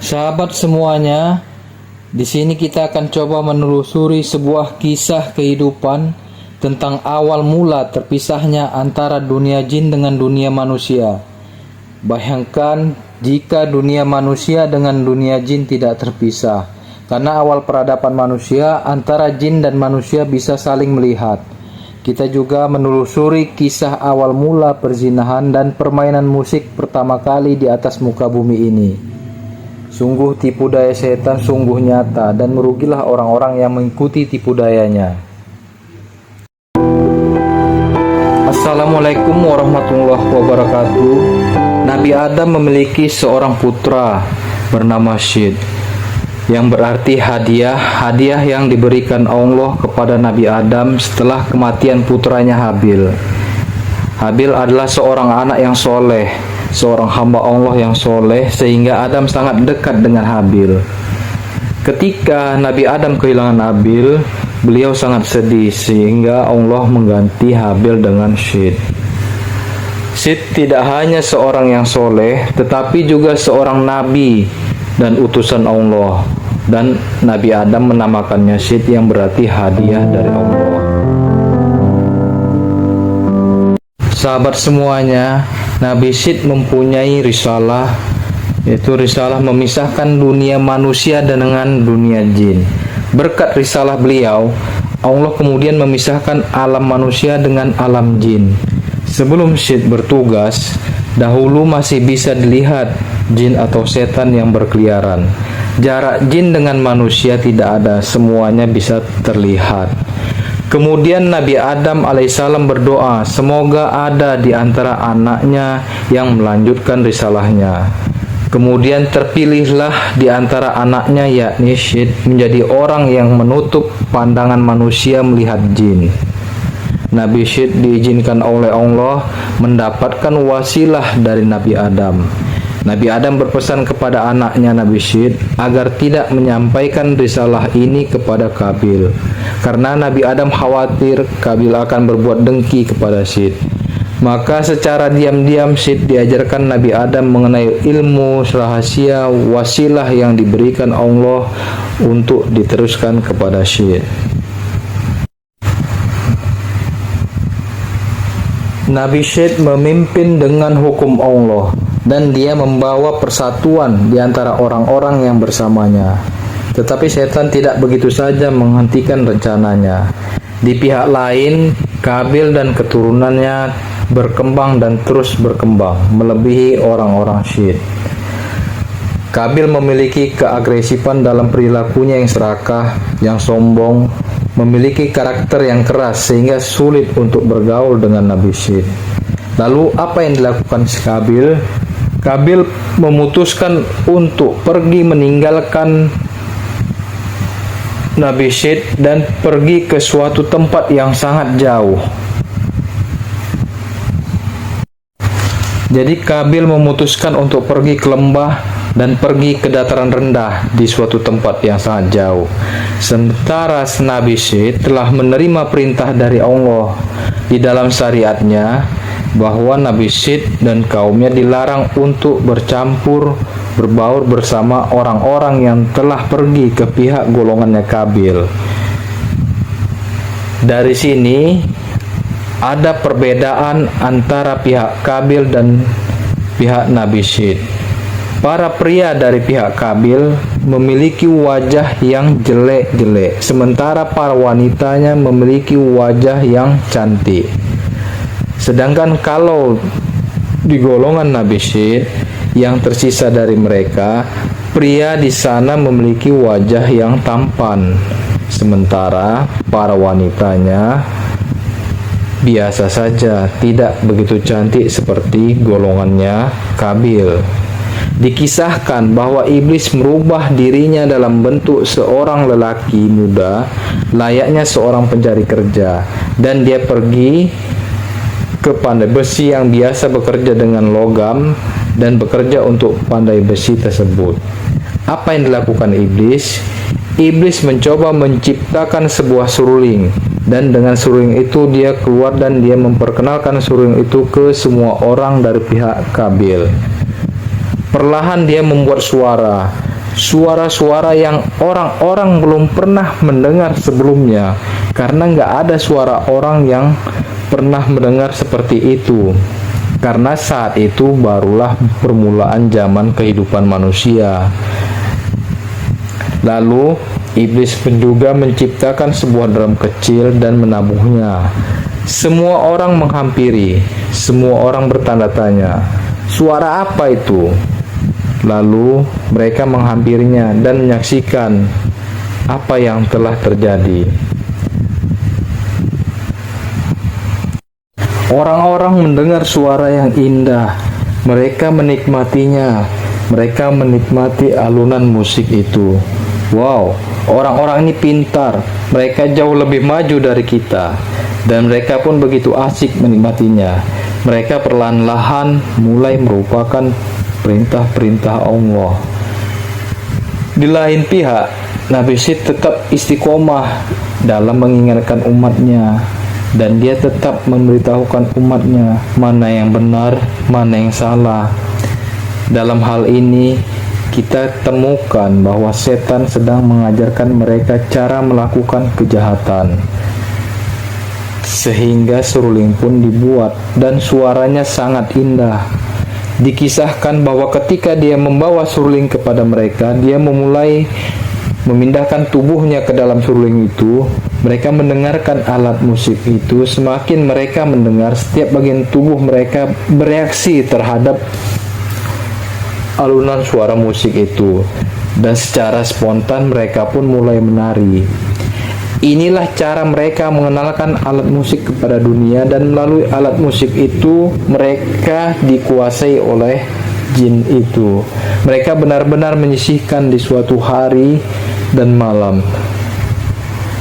Sahabat semuanya, di sini kita akan coba menelusuri sebuah kisah kehidupan tentang awal mula terpisahnya antara dunia jin dengan dunia manusia. Bayangkan jika dunia manusia dengan dunia jin tidak terpisah, karena awal peradaban manusia antara jin dan manusia bisa saling melihat. Kita juga menelusuri kisah awal mula perzinahan dan permainan musik pertama kali di atas muka bumi ini. Sungguh tipu daya setan sungguh nyata, dan merugilah orang-orang yang mengikuti tipu dayanya. Assalamualaikum warahmatullahi wabarakatuh. Nabi Adam memiliki seorang putra bernama Syed, yang berarti hadiah yang diberikan Allah kepada Nabi Adam setelah kematian putranya Habil. Habil adalah seorang anak yang soleh, seorang hamba Allah yang soleh, sehingga Adam sangat dekat dengan Habil. Ketika Nabi Adam kehilangan Habil, beliau sangat sedih, sehingga Allah mengganti Habil dengan Syed. Syed tidak hanya seorang yang soleh, tetapi juga seorang nabi dan utusan Allah, dan Nabi Adam menamakannya Syed, yang berarti hadiah dari Allah. Sahabat semuanya, Nabi Syed mempunyai risalah, yaitu risalah memisahkan dunia manusia dengan dunia jin. Berkat risalah beliau, Allah kemudian memisahkan alam manusia dengan alam jin. Sebelum Syed bertugas, dahulu masih bisa dilihat jin atau setan yang berkeliaran. Jarak jin dengan manusia tidak ada, semuanya bisa terlihat. Kemudian Nabi Adam alaihissalam berdoa, semoga ada di antara anaknya yang melanjutkan risalahnya. Kemudian terpilihlah di antara anaknya, yakni Syed, menjadi orang yang menutup pandangan manusia melihat jin. Nabi Syed diizinkan oleh Allah mendapatkan wasilah dari Nabi Adam. Nabi Adam berpesan kepada anaknya Nabi Syed agar tidak menyampaikan risalah ini kepada Qabil, karena Nabi Adam khawatir Qabil akan berbuat dengki kepada Syed. Maka secara diam-diam Syed diajarkan Nabi Adam mengenai ilmu rahasia wasilah yang diberikan Allah untuk diteruskan kepada Syed. Nabi Syed memimpin dengan hukum Allah, dan dia membawa persatuan di antara orang-orang yang bersamanya. Tetapi setan tidak begitu saja menghentikan rencananya. Di pihak lain, Qabil dan keturunannya berkembang dan terus berkembang, melebihi orang-orang Syed. Qabil memiliki keagresifan dalam perilakunya yang serakah, yang sombong, memiliki karakter yang keras sehingga sulit untuk bergaul dengan Nabi Syed. Lalu apa yang dilakukan Qabil? Qabil memutuskan untuk pergi meninggalkan Nabi Syed dan pergi ke suatu tempat yang sangat jauh. Jadi Qabil memutuskan untuk pergi ke lembah dan pergi ke dataran rendah di suatu tempat yang sangat jauh. Sementara Nabi Syed telah menerima perintah dari Allah di dalam syariatnya bahwa Nabi Syed dan kaumnya dilarang untuk berbaur bersama orang-orang yang telah pergi ke pihak golongannya Qabil. Dari sini ada perbedaan antara pihak Qabil dan pihak Nabi Syed. Para pria dari pihak Qabil memiliki wajah yang jelek-jelek, sementara para wanitanya memiliki wajah yang cantik. Sedangkan kalau di golongan Nabi Syed yang tersisa dari mereka, pria di sana memiliki wajah yang tampan, sementara para wanitanya biasa saja, tidak begitu cantik seperti golongannya Qabil. Dikisahkan bahwa iblis merubah dirinya dalam bentuk seorang lelaki muda layaknya seorang pencari kerja, dan dia pergi ke pandai besi yang biasa bekerja dengan logam dan bekerja untuk pandai besi tersebut. Apa yang dilakukan iblis? Iblis mencoba menciptakan sebuah suruling, dan dengan suruling itu dia keluar dan dia memperkenalkan suruling itu ke semua orang dari pihak Qabil. Perlahan dia membuat suara, suara-suara yang orang-orang belum pernah mendengar sebelumnya, karena nggak ada suara orang yang pernah mendengar seperti itu. Karena saat itu barulah permulaan zaman kehidupan manusia. Lalu iblis pun juga menciptakan sebuah drum kecil dan menabuhnya. Semua orang menghampiri, semua orang bertanda tanya, suara apa itu? Lalu mereka menghampirinya dan menyaksikan apa yang telah terjadi. Orang-orang mendengar suara yang indah, mereka menikmatinya, mereka menikmati alunan musik itu. Wow, orang-orang ini pintar, mereka jauh lebih maju dari kita, dan mereka pun begitu asik menikmatinya. Mereka perlahan-lahan mulai merupakan perintah-perintah Allah. Di lain pihak, Nabi Syed tetap istiqomah dalam mengingatkan umatnya, dan dia tetap memberitahukan umatnya mana yang benar, mana yang salah. Dalam hal ini, kita temukan bahwa setan sedang mengajarkan mereka cara melakukan kejahatan. Sehingga seruling pun dibuat dan suaranya sangat indah. Dikisahkan bahwa ketika dia membawa seruling kepada mereka, dia memulai memindahkan tubuhnya ke dalam seruling itu. Mereka mendengarkan alat musik itu. Semakin mereka mendengar, setiap bagian tubuh mereka bereaksi terhadap alunan suara musik itu, dan secara spontan mereka pun mulai menari. Inilah cara mereka mengenalkan alat musik kepada dunia, dan melalui alat musik itu mereka dikuasai oleh jin itu. Mereka benar-benar menyisihkan di suatu hari dan malam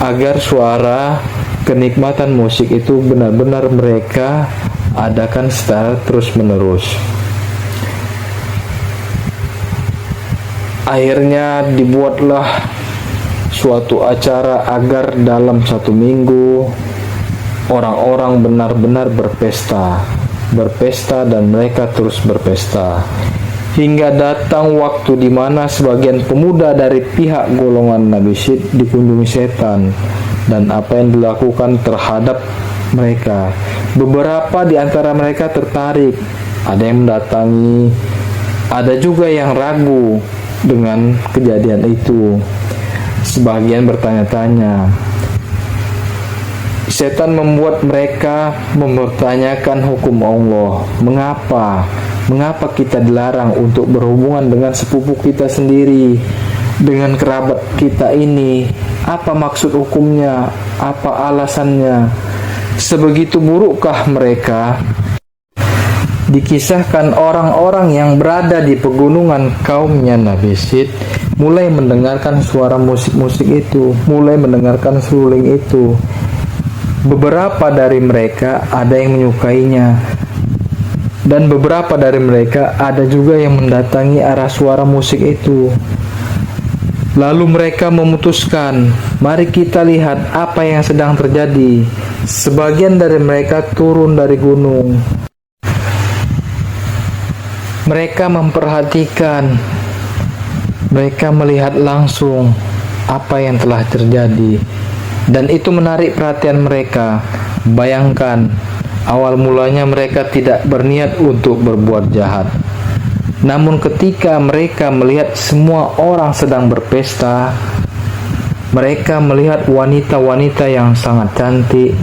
agar suara kenikmatan musik itu benar-benar mereka adakan secara terus-menerus. Akhirnya dibuatlah suatu acara agar dalam 1 minggu orang-orang benar-benar berpesta dan mereka terus berpesta. Hingga datang waktu di mana sebagian pemuda dari pihak golongan Nabi Syed dikunjungi setan, dan apa yang dilakukan terhadap mereka. Beberapa di antara mereka tertarik, ada yang mendatangi, ada juga yang ragu dengan kejadian itu. Sebagian bertanya-tanya. Setan membuat mereka mempertanyakan hukum Allah. Mengapa kita dilarang untuk berhubungan dengan sepupu kita sendiri, dengan kerabat kita ini? Apa maksud hukumnya? Apa alasannya? Sebegitu burukkah mereka? Dikisahkan orang-orang yang berada di pegunungan kaumnya Nabi Syed mulai mendengarkan suara musik-musik itu, mulai mendengarkan seruling itu. Beberapa dari mereka ada yang menyukainya, dan beberapa dari mereka ada juga yang mendatangi arah suara musik itu. Lalu mereka memutuskan, mari kita lihat apa yang sedang terjadi. Sebagian dari mereka turun dari gunung. Mereka memperhatikan, mereka melihat langsung apa yang telah terjadi, dan itu menarik perhatian mereka. Bayangkan, awal mulanya mereka tidak berniat untuk berbuat jahat. Namun ketika mereka melihat semua orang sedang berpesta, mereka melihat wanita-wanita yang sangat cantik.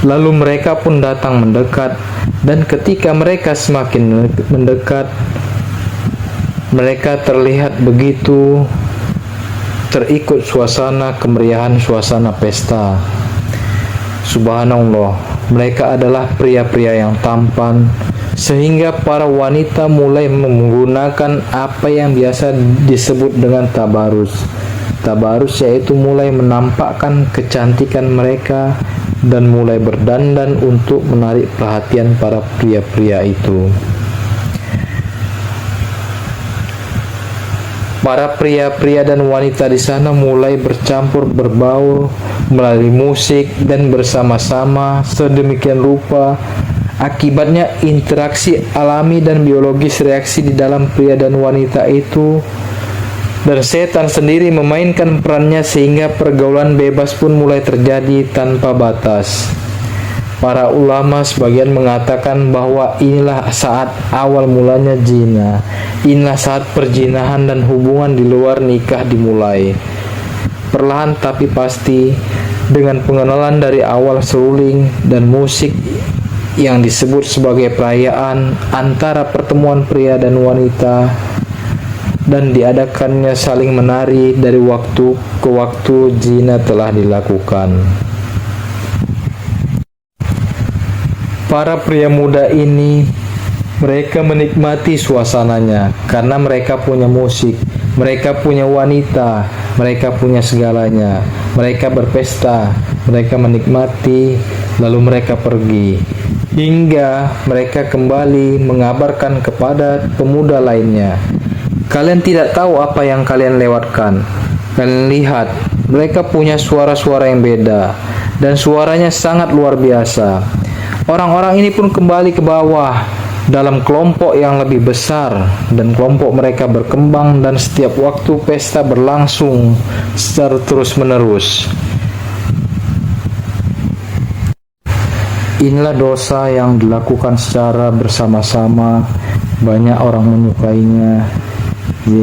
Lalu mereka pun datang mendekat, dan ketika mereka semakin mendekat, mereka terlihat begitu terikut suasana kemeriahan, suasana pesta. Subhanallah, mereka adalah pria-pria yang tampan, sehingga para wanita mulai menggunakan apa yang biasa disebut dengan tabarus. Tabarus yaitu mulai menampakkan kecantikan mereka dan mulai berdandan untuk menarik perhatian para pria-pria itu. Para pria-pria dan wanita di sana mulai bercampur berbaur melalui musik dan bersama-sama sedemikian rupa. Akibatnya interaksi alami dan biologis reaksi di dalam pria dan wanita itu Dan setan sendiri memainkan perannya sehingga pergaulan bebas pun mulai terjadi tanpa batas. Para ulama sebagian mengatakan bahwa inilah saat awal mulanya zina. Inilah saat perzinahan dan hubungan di luar nikah dimulai. Perlahan tapi pasti, dengan pengenalan dari awal seruling dan musik yang disebut sebagai perayaan antara pertemuan pria dan wanita, dan diadakannya saling menari dari waktu ke waktu, zina telah dilakukan. Para pria muda ini, mereka menikmati suasananya karena mereka punya musik, mereka punya wanita, mereka punya segalanya. Mereka berpesta, mereka menikmati, lalu mereka pergi. Hingga mereka kembali mengabarkan kepada pemuda lainnya, "Kalian tidak tahu apa yang kalian lewatkan. Kalian lihat, mereka punya suara-suara yang beda, dan suaranya sangat luar biasa." Orang-orang ini pun kembali ke bawah dalam kelompok yang lebih besar, dan kelompok mereka berkembang, dan setiap waktu pesta berlangsung secara terus-menerus. Inilah dosa yang dilakukan secara bersama-sama. Banyak orang menyukainya,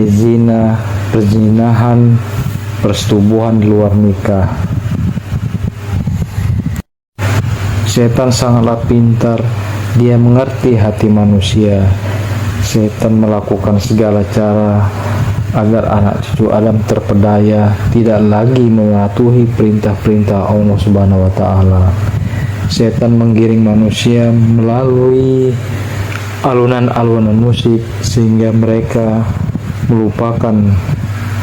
zina, perzinahan, persetubuhan di luar nikah. Setan sangatlah pintar, dia mengerti hati manusia. Setan melakukan segala cara agar anak cucu Adam terpedaya, tidak lagi mematuhi perintah-perintah Allah Subhanahu wa Ta'ala. Setan menggiring manusia melalui alunan-alunan musik sehingga mereka melupakan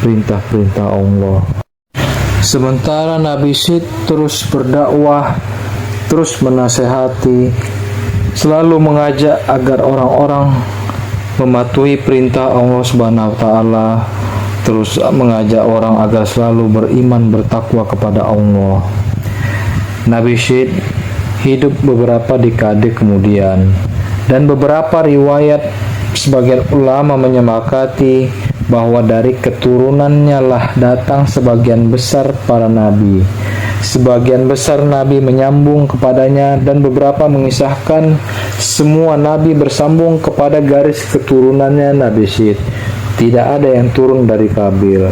perintah-perintah Allah. Sementara Nabi Syed terus berdakwah, terus menasehati, selalu mengajak agar orang-orang mematuhi perintah Allah Subhanahu wa Ta'ala, terus mengajak orang agar selalu beriman, bertakwa kepada Allah. Nabi Syed hidup beberapa dekade kemudian, dan beberapa riwayat sebagian ulama menyepakati bahwa dari keturunannya lah datang sebagian besar para nabi. Sebagian besar nabi menyambung kepadanya, dan beberapa mengisahkan semua nabi bersambung kepada garis keturunannya Nabi Syed. Tidak ada yang turun dari Kabil.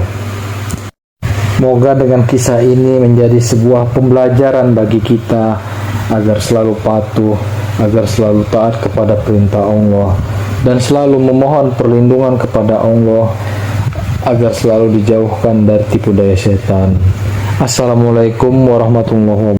Semoga dengan kisah ini menjadi sebuah pembelajaran bagi kita agar selalu patuh, agar selalu taat kepada perintah Allah, dan selalu memohon perlindungan kepada Allah agar selalu dijauhkan dari tipu daya setan. Assalamualaikum warahmatullahi wabarakatuh.